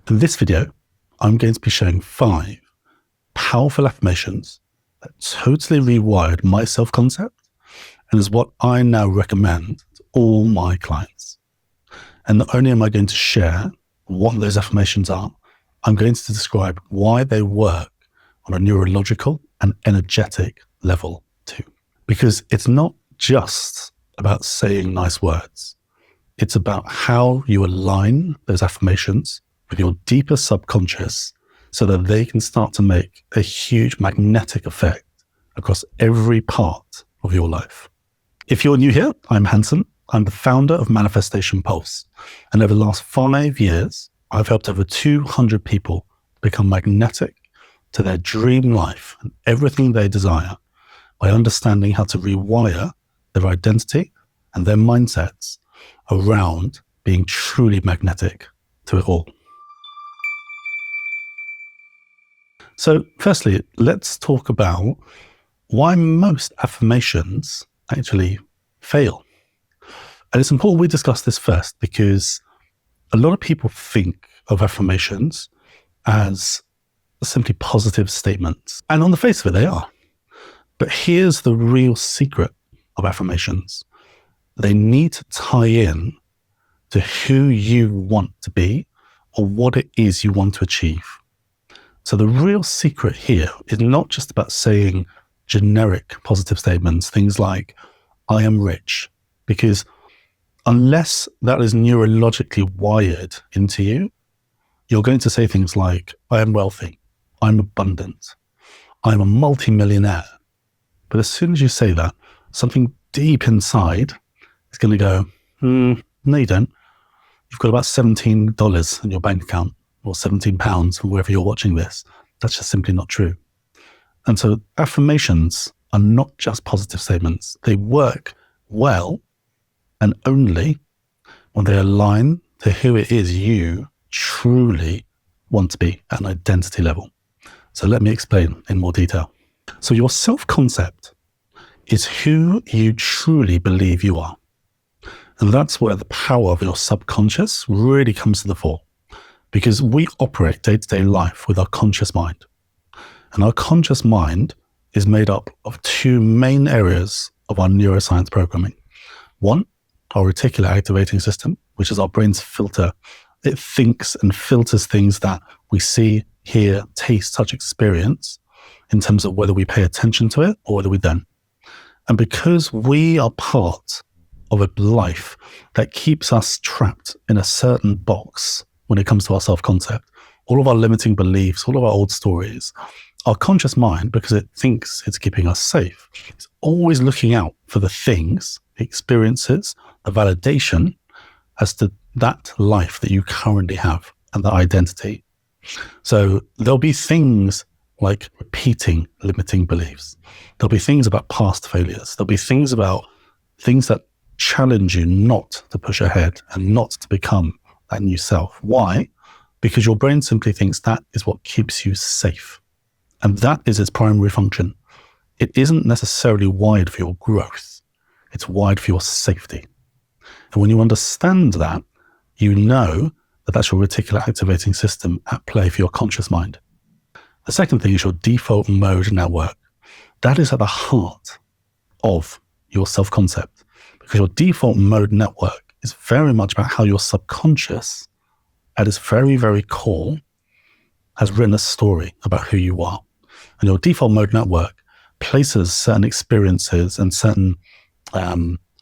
In this video, I'm going to be showing 5 powerful affirmations that totally rewired my self-concept and is what I now recommend to all my clients. And not only am I going to share what those affirmations are, I'm going to describe why they work on a neurological and energetic level too. Because it's not just about saying nice words. It's about how you align those affirmations with your deeper subconscious so that they can start to make a huge magnetic effect across every part of your life. If you're new here, I'm Hanson. I'm the founder of Manifestation Pulse. And over the last 5 years, I've helped over 200 people become magnetic to their dream life and everything they desire by understanding how to rewire their identity and their mindsets around being truly magnetic to it all. So firstly, let's talk about why most affirmations actually fail. And it's important we discuss this first because a lot of people think of affirmations as simply positive statements. And on the face of it, they are. But here's the real secret of affirmations. They need to tie in to who you want to be or what it is you want to achieve. So the real secret here is not just about saying generic positive statements, things like, I am rich, because unless that is neurologically wired into you, you're going to say things like, I am wealthy, I'm abundant, I'm a multi-millionaire. But as soon as you say that, something deep inside is going to go, no, you don't. You've got about $17 in your bank account or £17 from wherever you're watching this. That's just simply not true. And so affirmations are not just positive statements. They work well and only when they align to who it is you truly want to be at an identity level. So let me explain in more detail. So your self-concept is who you truly believe you are. And that's where the power of your subconscious really comes to the fore, because we operate day-to-day life with our conscious mind. And our conscious mind is made up of 2 main areas of our neuroscience programming. One, our reticular activating system, which is our brain's filter. It thinks and filters things that we see, hear, taste, touch, experience in terms of whether we pay attention to it or whether we don't. And because we are part of a life that keeps us trapped in a certain box when it comes to our self-concept, all of our limiting beliefs, all of our old stories, our conscious mind, because it thinks it's keeping us safe, is always looking out for the things, the experiences, the validation as to that life that you currently have and that identity. So there'll be things like repeating limiting beliefs. There'll be things about past failures. There'll be things about things that challenge you not to push ahead and not to become that new self. Why? Because your brain simply thinks that is what keeps you safe. And that is its primary function. It isn't necessarily wired for your growth. It's wired for your safety. And when you understand that, you know that that's your reticular activating system at play for your conscious mind. The second thing is your default mode network. That is at the heart of your self-concept, because your default mode network is very much about how your subconscious, at its very, very core, has written a story about who you are. And your default mode network places certain experiences and certain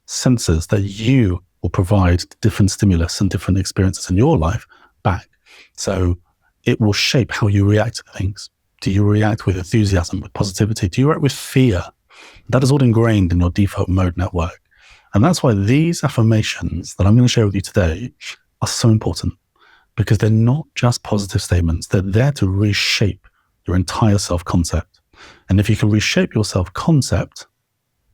senses that you will provide different stimulus and different experiences in your life back. So it will shape how you react to things. Do you react with enthusiasm, with positivity? Do you react with fear? That is all ingrained in your default mode network. And that's why these affirmations that I'm going to share with you today are so important, because they're not just positive statements. They're there to reshape your entire self-concept. And if you can reshape your self-concept,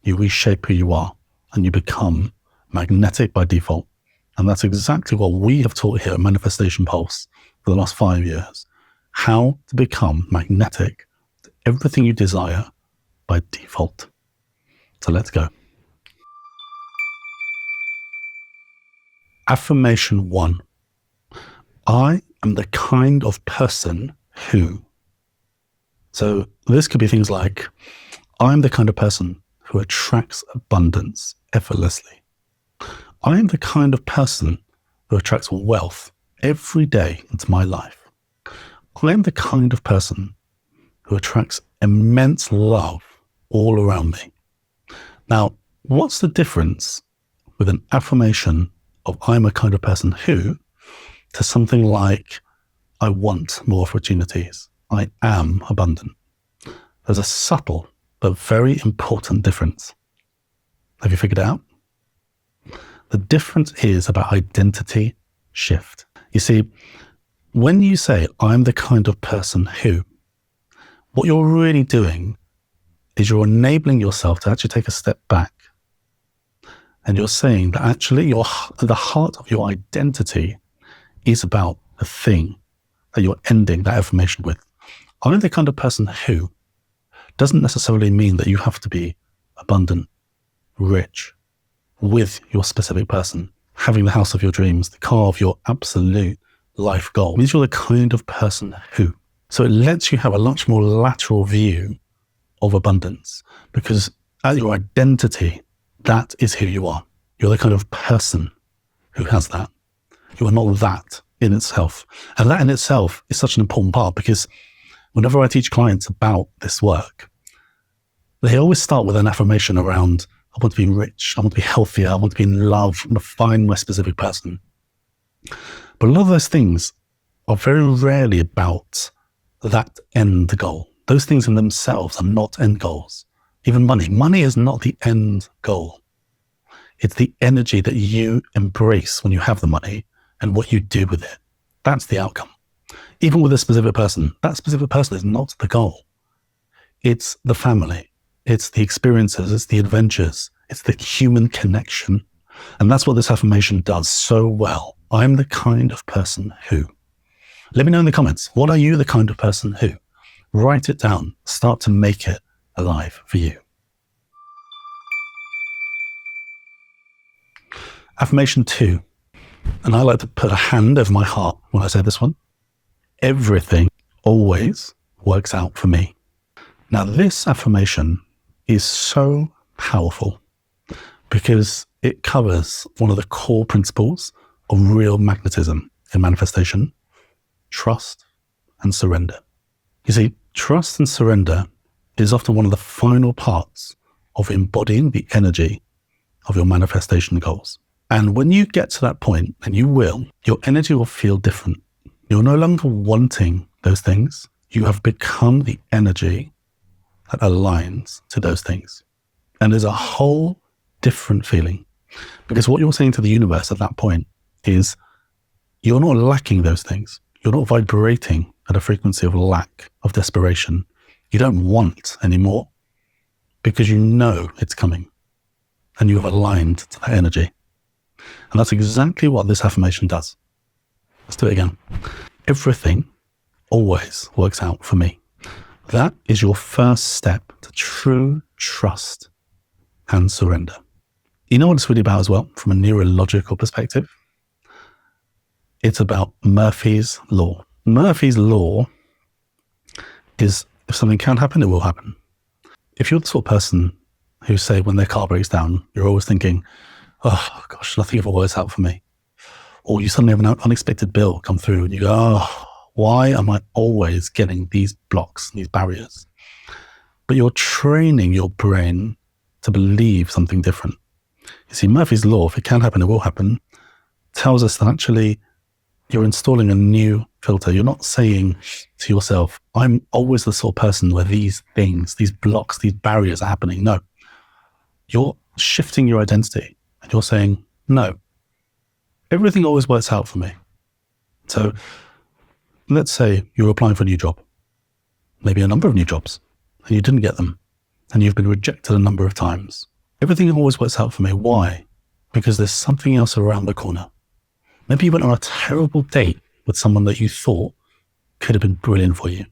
you reshape who you are and you become magnetic by default. And that's exactly what we have taught here at Manifestation Pulse for the last 5 years. How to become magnetic to everything you desire by default. So let's go. Affirmation 1. I am the kind of person who. So this could be things like, I'm the kind of person who attracts abundance effortlessly. I am the kind of person who attracts wealth every day into my life. I am the kind of person who attracts immense love all around me. Now, what's the difference with an affirmation of I'm a kind of person who to something like I want more opportunities, I am abundant? There's a subtle but very important difference. Have you figured it out? The difference is about identity shift. You see, when you say I'm the kind of person who, what you're really doing is you're enabling yourself to actually take a step back. And you're saying that actually the heart of your identity is about the thing that you're ending that affirmation with. I'm the kind of person who doesn't necessarily mean that you have to be abundant, rich, with your specific person, having the house of your dreams, the car of your absolute life goal. It means you're the kind of person who. So it lets you have a much more lateral view of abundance, because at your identity, that is who you are. You're the kind of person who has that. You are not that in itself. And that in itself is such an important part, because whenever I teach clients about this work, they always start with an affirmation around, I want to be rich, I want to be healthier, I want to be in love, I want to find my specific person. But a lot of those things are very rarely about that end goal. Those things in themselves are not end goals. Even money. Money is not the end goal. It's the energy that you embrace when you have the money and what you do with it. That's the outcome. Even with a specific person, that specific person is not the goal. It's the family. It's the experiences. It's the adventures. It's the human connection. And that's what this affirmation does so well. I'm the kind of person who. Let me know in the comments, what are you the kind of person who? Write it down. Start to make it alive for you. Affirmation 2. And I like to put a hand over my heart when I say this one. Everything always works out for me. Now, this affirmation is so powerful because it covers one of the core principles of real magnetism in manifestation: trust and surrender. You see, trust and surrender is often one of the final parts of embodying the energy of your manifestation goals. And when you get to that point, and you will, your energy will feel different. You're no longer wanting those things. You have become the energy that aligns to those things. And there's a whole different feeling, because what you're saying to the universe at that point is you're not lacking those things. You're not vibrating at a frequency of lack, of desperation. You don't want anymore because you know it's coming and you have aligned to that energy. And that's exactly what this affirmation does. Let's do it again. Everything always works out for me. That is your first step to true trust and surrender. You know what it's really about as well, from a neurological perspective? It's about Murphy's Law. Murphy's Law is, if something can happen, it will happen. If you're the sort of person who, say, when their car breaks down, you're always thinking, oh gosh, nothing ever works out for me. Or you suddenly have an unexpected bill come through and you go, oh, why am I always getting these blocks, these barriers? But you're training your brain to believe something different. You see, Murphy's Law, if it can happen, it will happen, tells us that actually you're installing a new filter. You're not saying to yourself, I'm always the sort of person where these things, these blocks, these barriers are happening. No, you're shifting your identity and you're saying, no, everything always works out for me. So let's say you're applying for a new job, maybe a number of new jobs, and you didn't get them, and you've been rejected a number of times. Everything always works out for me. Why? Because there's something else around the corner. Maybe you went on a terrible date with someone that you thought could have been brilliant for you.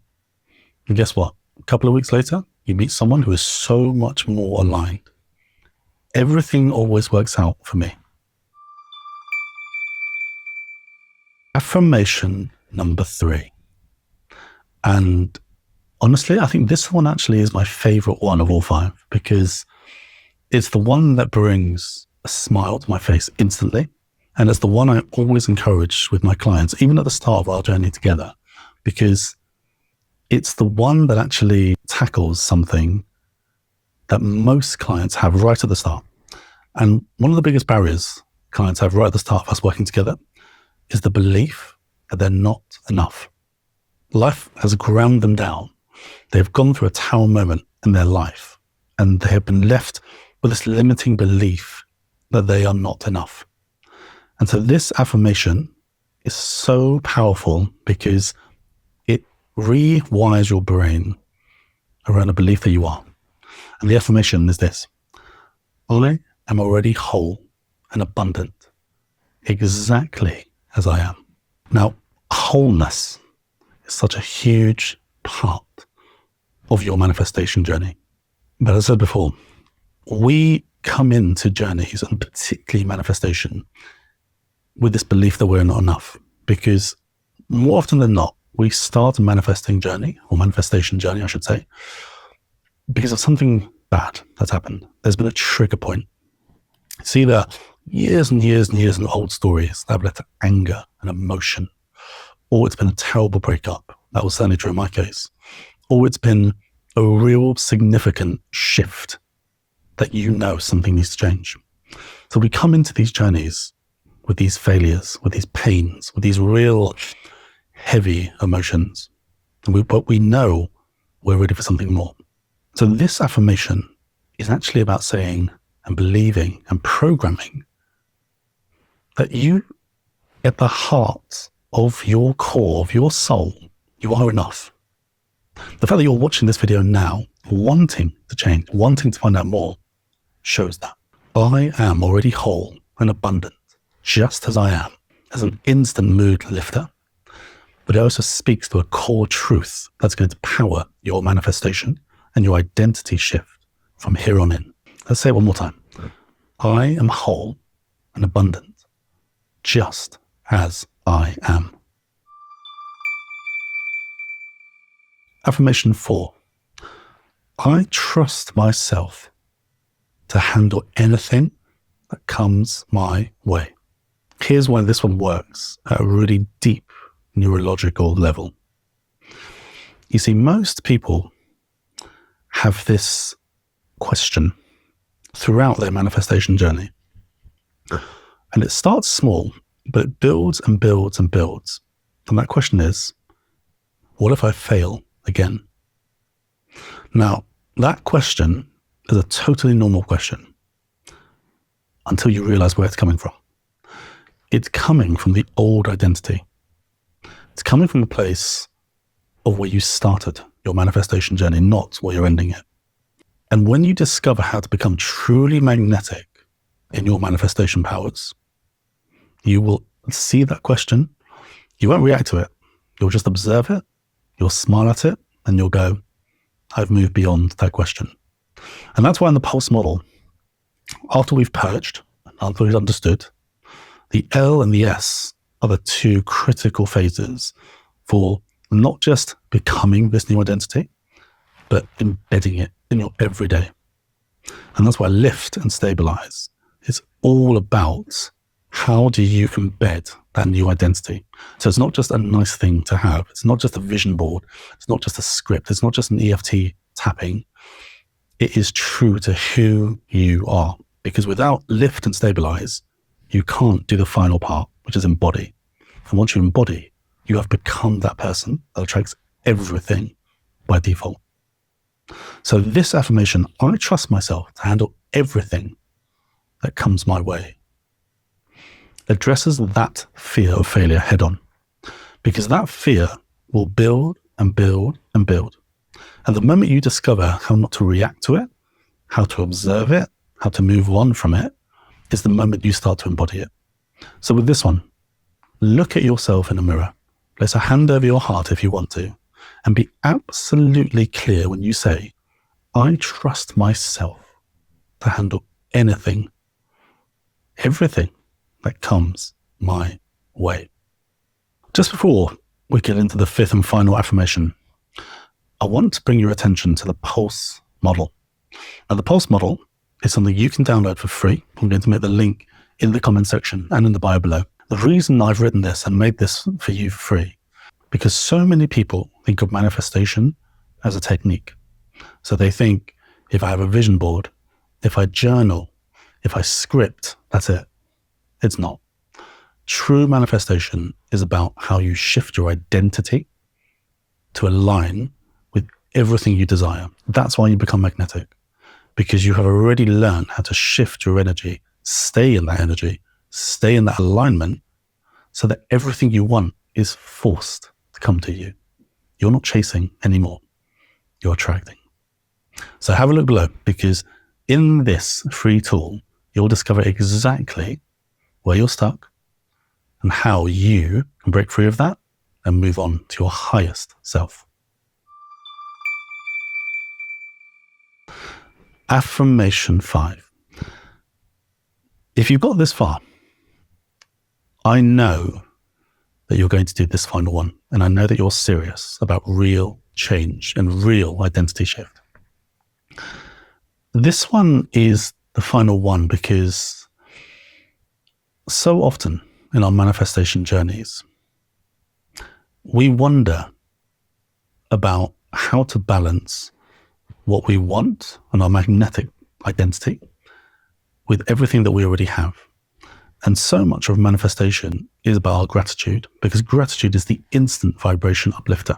And guess what? A couple of weeks later, you meet someone who is so much more aligned. Everything always works out for me. Affirmation number 3. And honestly, I think this one actually is my favorite one of all 5 because it's the one that brings a smile to my face instantly. And it's the one I always encourage with my clients, even at the start of our journey together, because it's the one that actually tackles something that most clients have right at the start. And one of the biggest barriers clients have right at the start of us working together is the belief that they're not enough. Life has ground them down. They've gone through a tower moment in their life, and they have been left with this limiting belief that they are not enough. And so this affirmation is so powerful because it rewires your brain around a belief that you are. And the affirmation is this: I am already whole and abundant, exactly as I am. Now, wholeness is such a huge part of your manifestation journey. But as I said before, we come into journeys, and particularly manifestation, with this belief that we're not enough, because more often than not, we start a manifestation journey, I should say, because of something bad that's happened. There's been a trigger point. It's either years and years and years of old stories that have led to anger and emotion, or it's been a terrible breakup. That was certainly true in my case. Or it's been a real significant shift that you know something needs to change. So we come into these journeys with these failures, with these pains, with these real heavy emotions. But we know we're ready for something more. So this affirmation is actually about saying and believing and programming that you, at the heart of your core, of your soul, you are enough. The fact that you're watching this video now, wanting to change, wanting to find out more, shows that. I am already whole and abundant, just as I am, as an instant mood lifter. But it also speaks to a core truth that's going to power your manifestation and your identity shift from here on in. Let's say it one more time. I am whole and abundant, just as I am. Affirmation 4. I trust myself to handle anything that comes my way. Here's why this one works at a really deep neurological level. You see, most people have this question throughout their manifestation journey. And it starts small, but it builds and builds and builds. And that question is, what if I fail again? Now, that question is a totally normal question until you realize where it's coming from. It's coming from the old identity. It's coming from a place of where you started your manifestation journey, not where you're ending it. And when you discover how to become truly magnetic in your manifestation powers, you will see that question. You won't react to it. You'll just observe it. You'll smile at it and you'll go, I've moved beyond that question. And that's why in the Pulse model, after we've purged, after we've understood, the L and the S are the 2 critical phases for not just becoming this new identity, but embedding it in your everyday. And that's why lift and stabilize is all about how do you embed that new identity. So it's not just a nice thing to have. It's not just a vision board. It's not just a script. It's not just an EFT tapping. It is true to who you are. Because without lift and stabilize, you can't do the final part, which is embody. And once you embody, you have become that person that attracts everything by default. So this affirmation, I trust myself to handle everything that comes my way, addresses that fear of failure head on, because that fear will build and build and build. And the moment you discover how not to react to it, how to observe it, how to move on from it, is the moment you start to embody it. So with this one, look at yourself in a mirror. Place a hand over your heart if you want to, and be absolutely clear when you say, I trust myself to handle anything, everything that comes my way. Just before we get into the fifth and final affirmation, I want to bring your attention to the pulse model. Now, the pulse model is something you can download for free. I'm going to make the link in the comment section and in the bio below. The reason I've written this and made this for you for free, because so many people think of manifestation as a technique. So they think, if I have a vision board, if I journal, if I script, that's it. It's not. True manifestation is about how you shift your identity to align with everything you desire. That's why you become magnetic, because you have already learned how to shift your energy, stay in that energy, stay in that alignment, so that everything you want is forced to come to you. You're not chasing anymore. You're attracting. So have a look below, because in this free tool, you'll discover exactly where you're stuck and how you can break free of that and move on to your highest self. Affirmation 5. If you've got this far, I know that you're going to do this final one, and I know that you're serious about real change and real identity shift. This one is the final one because so often in our manifestation journeys, we wonder about how to balance what we want and our magnetic identity with everything that we already have. And so much of manifestation is about our gratitude, because gratitude is the instant vibration uplifter.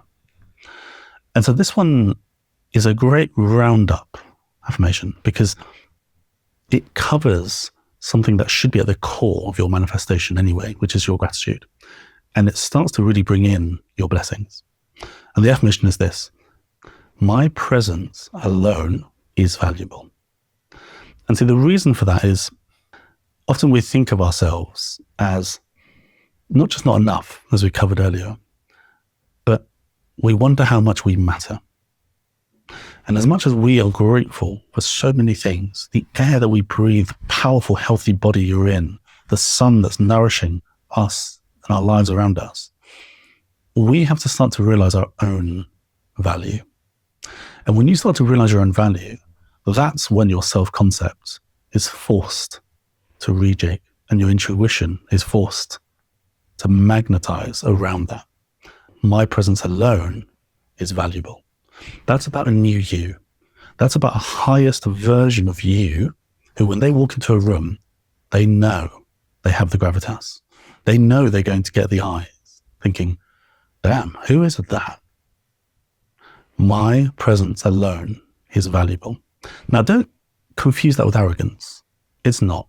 And so this one is a great roundup affirmation because it covers something that should be at the core of your manifestation anyway, which is your gratitude. And it starts to really bring in your blessings. And the affirmation is this: my presence alone is valuable. And see, the reason for that is often we think of ourselves as not just not enough, as we covered earlier, but we wonder how much we matter. And as much as we are grateful for so many things, the air that we breathe, the powerful, healthy body you're in, the sun that's nourishing us and our lives around us, we have to start to realize our own value. And when you start to realize your own value, that's when your self-concept is forced to rejig and your intuition is forced to magnetize around that. My presence alone is valuable. That's about a new you. That's about a highest version of you who, when they walk into a room, they know they have the gravitas. They know they're going to get the eyes thinking, damn, who is that? My presence alone is valuable. Now, don't confuse that with arrogance. It's not.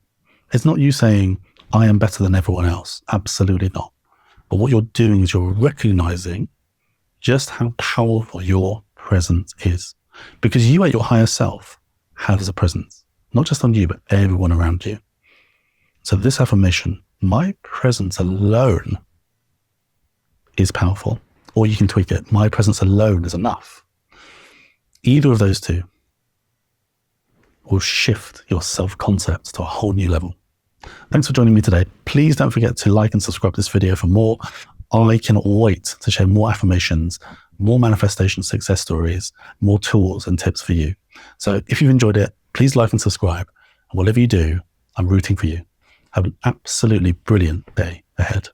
It's not you saying, I am better than everyone else. Absolutely not. But what you're doing is you're recognizing just how powerful your presence is. Because you at your higher self has a presence, not just on you, but everyone around you. So this affirmation, my presence alone is powerful. Or you can tweak it, my presence alone is enough. Either of those two will shift your self-concept to a whole new level. Thanks for joining me today. Please don't forget to like and subscribe to this video for more. I cannot wait to share more affirmations, more manifestation success stories, more tools and tips for you. So if you've enjoyed it, please like and subscribe. And whatever you do, I'm rooting for you. Have an absolutely brilliant day ahead.